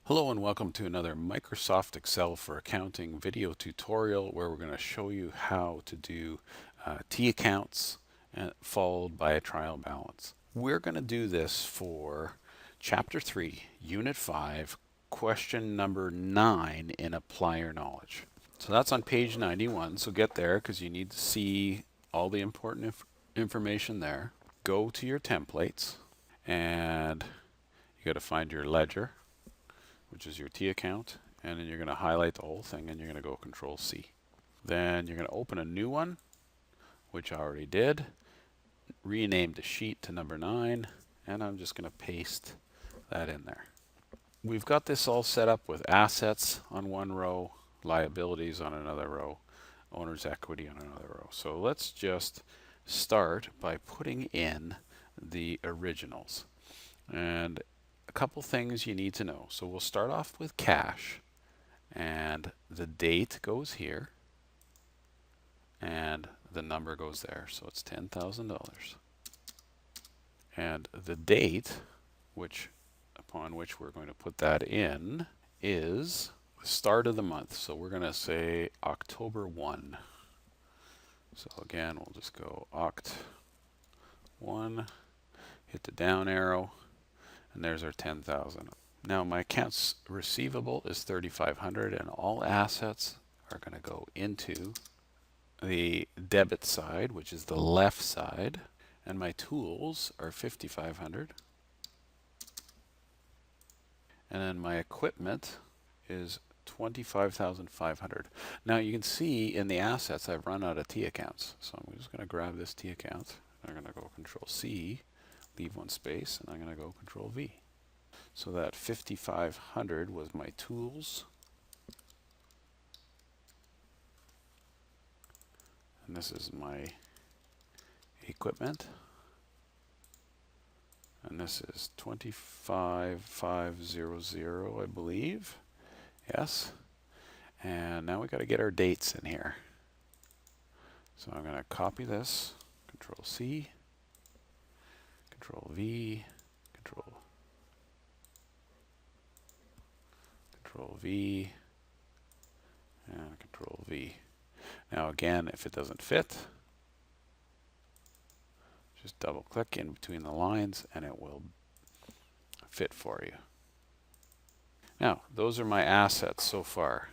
Hello and welcome to another Microsoft Excel for Accounting video tutorial where we're going to show you how to do T accounts followed by a trial balance. We're going to do this for Chapter 3, Unit 5, question number 9 in Apply Your Knowledge. So that's on page 91, so get there because you need to see all the important information there. Go to your templates and you got to find your ledger, which is your T account, and then you're going to highlight the whole thing and you're going to go Control C. Then you're going to open a new one, which I already did, rename the sheet to number 9, and I'm just going to paste that in there. We've got this all set up with assets on one row, liabilities on another row, owner's equity on another row. So let's just start by putting in the originals. And a couple things you need to know. So we'll start off with cash, and the date goes here and the number goes there, so it's $10,000. And the date upon which we're going to put that in is the start of the month, so we're going to say October 1. So again, we'll just go Oct 1, hit the down arrow, and there's our 10,000. Now my accounts receivable is 3,500, and all assets are going to go into the debit side, which is the left side, and my tools are 5,500. And then my equipment is 25,500. Now you can see in the assets I've run out of T accounts, so I'm just going to grab this T account. I'm going to go Control C, leave one space, and I'm going to go Control V. So that 5,500 was my tools, and this is my equipment, and this is 25,500, I believe. Yes. And now we got to get our dates in here. So I'm going to copy this, Control C, Control V, Control V, and Control V. Now again, if it doesn't fit, just double click in between the lines and it will fit for you. Now, those are my assets so far.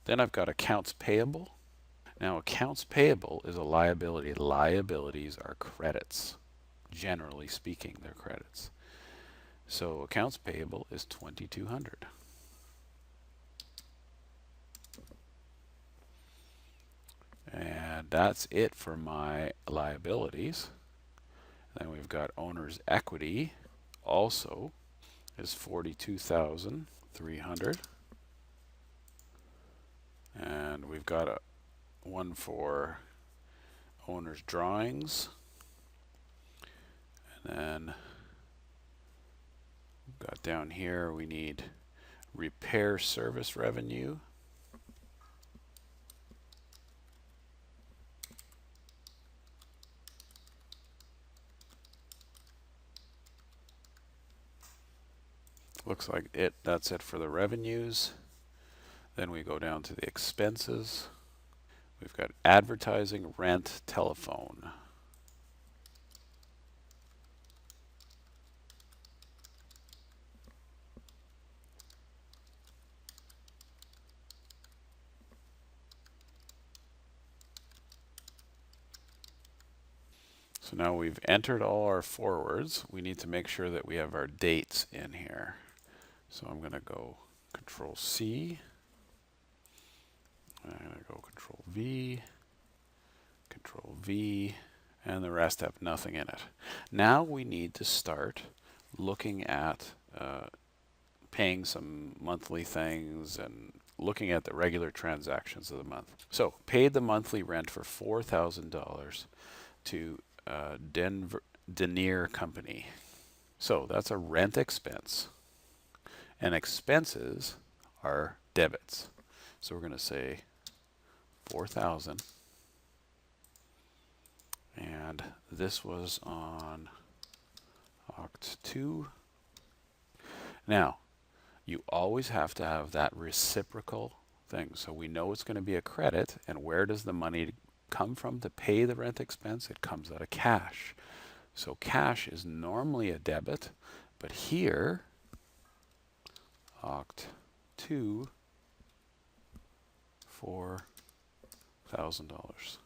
Then I've got accounts payable. Now, accounts payable is a liability. Liabilities are credits. Generally speaking, they're credits. So accounts payable is 2,200. And that's it for my liabilities. Then we've got owner's equity also is 42,300. And we've got one for owner's drawings. And then we've got down here we need repair service revenue. Looks like that's it for the revenues. Then we go down to the expenses. We've got advertising, rent, telephone. So now we've entered all our forwards. We need to make sure that we have our dates in here. So I'm going to go Control C. I'm going to go Control V, and the rest have nothing in it. Now we need to start looking at paying some monthly things and looking at the regular transactions of the month. So paid the monthly rent for $4,000 to Denier Company. So that's a rent expense. And expenses are debits. So we're going to say 4,000. And this was on Oct 2. Now, You always have to have that reciprocal thing. So we know it's going to be a credit, and where does the money come from to pay the rent expense? It comes out of cash. So cash is normally a debit, but here, Oct 2, $4,000.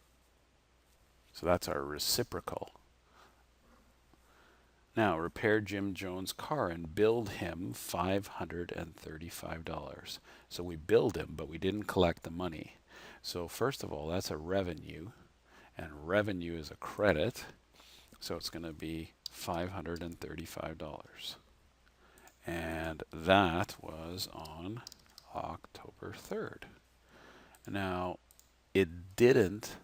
So that's our reciprocal. Now, repair Jim Jones' car and billed him $535. So we billed him, but we didn't collect the money. So first of all, that's a revenue, and revenue is a credit. So it's going to be $535. And that was on October 3rd. Now, it didn't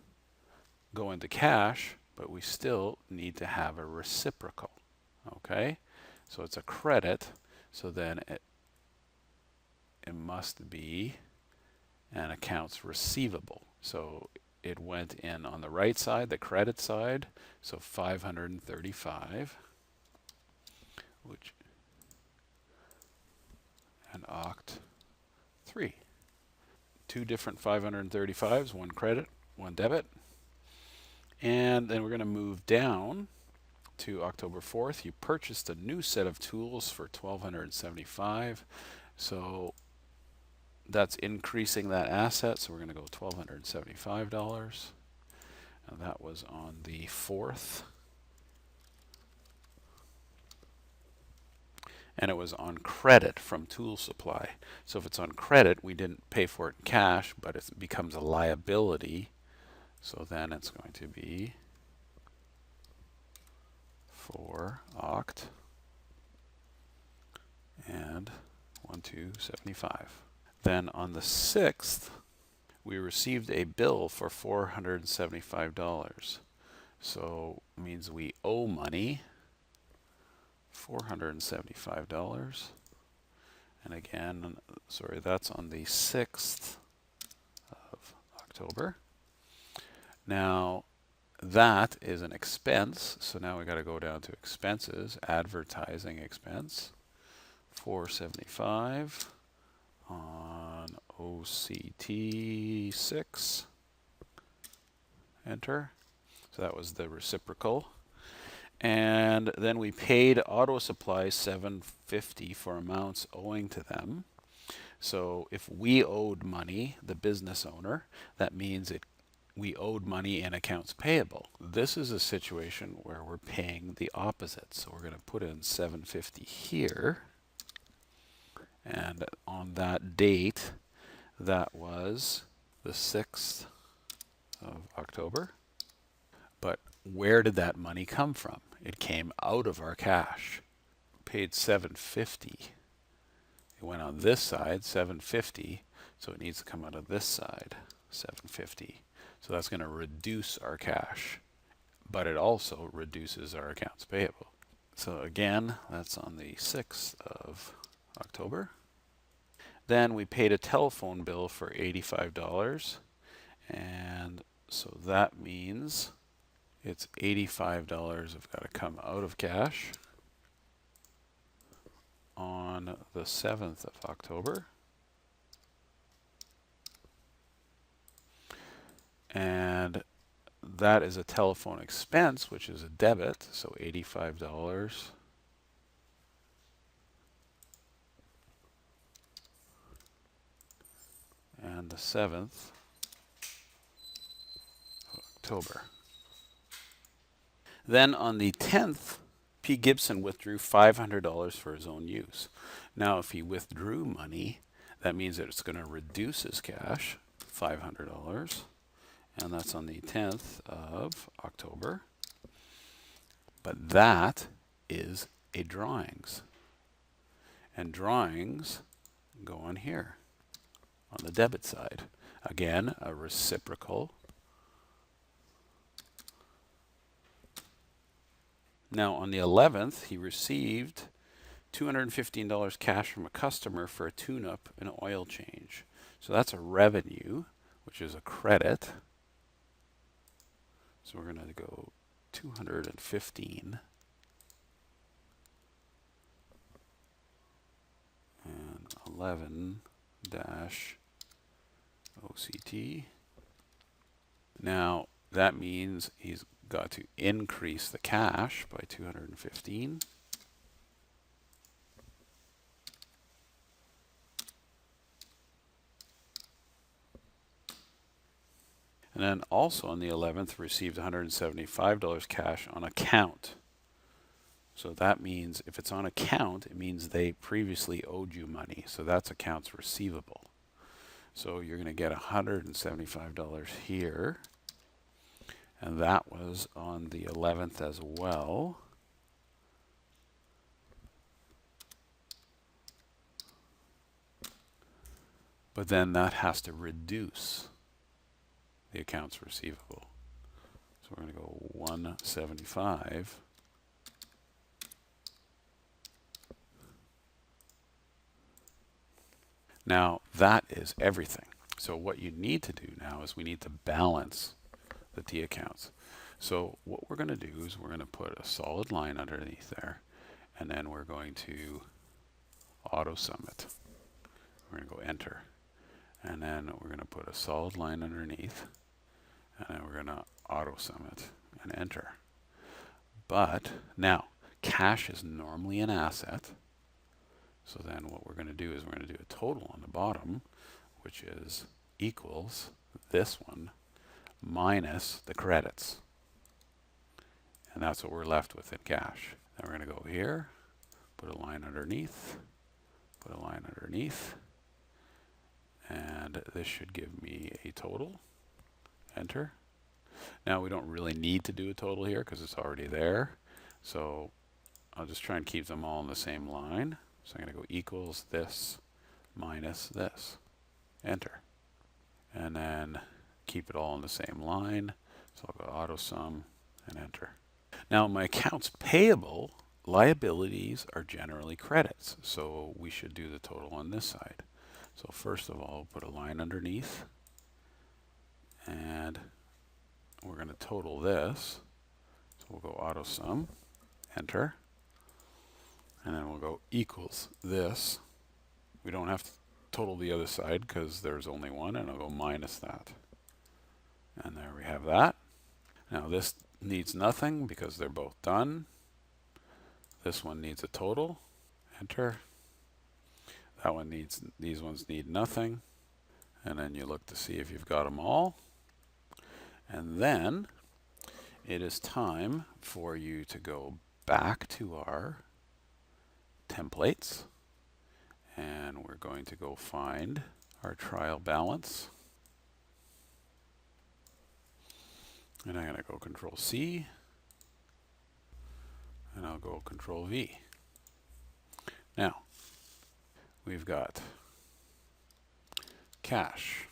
go into cash, but we still need to have a reciprocal. Okay, so it's a credit, so then it must be an accounts receivable. So it went in on the right side, the credit side, so 535, which, and Oct 3. Two different 535s, one credit, one debit. And then we're going to move down to October 4th. You purchased a new set of tools for $1,275. So that's increasing that asset. So we're going to go $1,275. And that was on the 4th. And it was on credit from Tool Supply. So if it's on credit, we didn't pay for it in cash, but it becomes a liability. So then it's going to be for Oct and 1,275. Then on the 6th, we received a bill for $475. So it means we owe money, $475. And again, sorry, that's on the 6th of October. Now, that is an expense, so now we got to go down to expenses, advertising expense, $475 on OCT 6, enter. So that was the reciprocal. And then we paid Auto Supply $750 for amounts owing to them. So if we owed money, the business owner, that means we owed money in accounts payable. This is a situation where we're paying the opposite. So we're going to put in $750 here. And on that date, that was the 6th of October. But where did that money come from? It came out of our cash. Paid $750. It went on this side, $750. So it needs to come out of this side, $750. So that's going to reduce our cash, but it also reduces our accounts payable. So again, that's on the 6th of October. Then we paid a telephone bill for $85. And so that means it's $85 have got to come out of cash on the 7th of October. And that is a telephone expense, which is a debit, so $85. And the 7th of October. Then on the 10th, P. Gibson withdrew $500 for his own use. Now, if he withdrew money, that means that it's going to reduce his cash, $500. And that's on the 10th of October. But that is a drawings. And drawings go on here, on the debit side. Again, a reciprocal. Now on the 11th, he received $215 cash from a customer for a tune-up and an oil change. So that's a revenue, which is a credit. So we're going to go 215 and 11 dash OCT. Now that means he's got to increase the cash by 215. And then also on the 11th received $175 cash on account. So that means if it's on account, it means they previously owed you money. So that's accounts receivable. So you're going to get $175 here. And that was on the 11th as well. But then that has to reduce the accounts receivable. So we're going to go 175. Now that is everything. So what you need to do now is we need to balance the T accounts. So what we're going to do is we're going to put a solid line underneath there, and then we're going to auto sum it. We're going to go enter, and then we're going to put a solid line underneath, and then we're going to auto sum it and enter. But now cash is normally an asset. So then what we're going to do is we're going to do a total on the bottom, which is equals this one minus the credits. And that's what we're left with in cash. Then we're going to go here, put a line underneath, put a line underneath, and this should give me a total. Enter. Now we don't really need to do a total here because it's already there. So I'll just try and keep them all in the same line. So I'm going to go equals this minus this. Enter. And then keep it all in the same line. So I'll go auto sum and enter. Now my accounts payable liabilities are generally credits. So we should do the total on this side. So first of all, put a line underneath. And we're going to total this. So we'll go auto sum, enter. And then we'll go equals this. We don't have to total the other side because there's only one, and I'll go minus that. And there we have that. Now this needs nothing because they're both done. This one needs a total. Enter. That one needs, these ones need nothing. And then you look to see if you've got them all. And then it is time for you to go back to our templates, and we're going to go find our trial balance, and I'm going to go Control C, and I'll go Control V. Now we've got cash,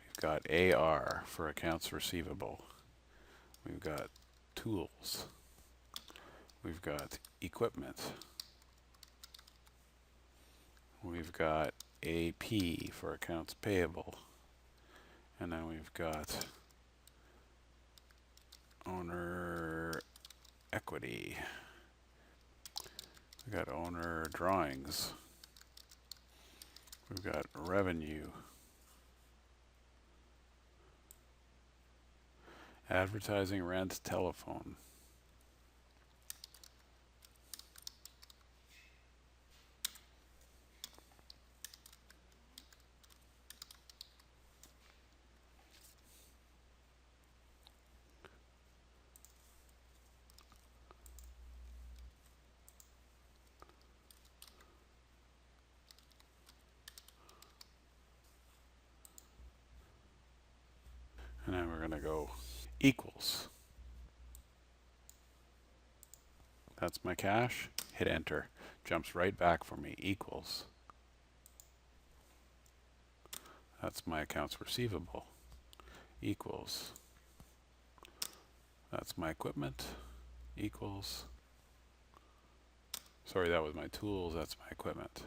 we've got AR for accounts receivable, we've got tools, we've got equipment, we've got AP for accounts payable, and then we've got owner equity, we've got owner drawings, we've got revenue, advertising, rent, telephone. And then we're going to go equals. That's my cash. Hit enter. Jumps right back for me. Equals. That's my accounts receivable. Equals. That's my equipment. Equals. Sorry, that was my tools. That's my equipment.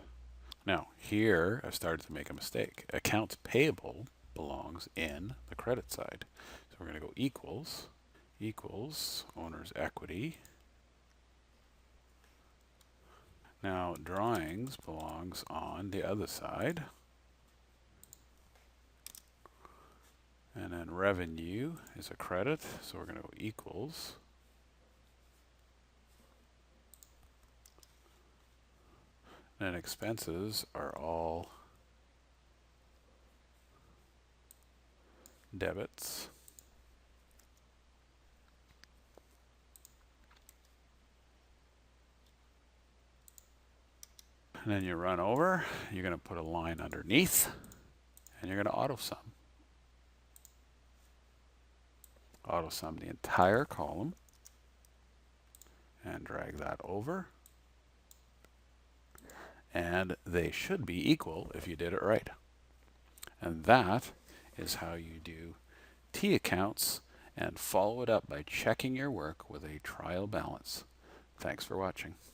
Now, here I've started to make a mistake. Accounts payable belongs in the credit side. So we're going to go equals, equals owner's equity. Now drawings belongs on the other side. And then revenue is a credit, so we're going to go equals. And expenses are all debits. And then you run over, you're going to put a line underneath, and you're going to auto sum. Auto sum the entire column, and drag that over. And they should be equal if you did it right. And that is how you do T accounts and follow it up by checking your work with a trial balance. Thanks for watching.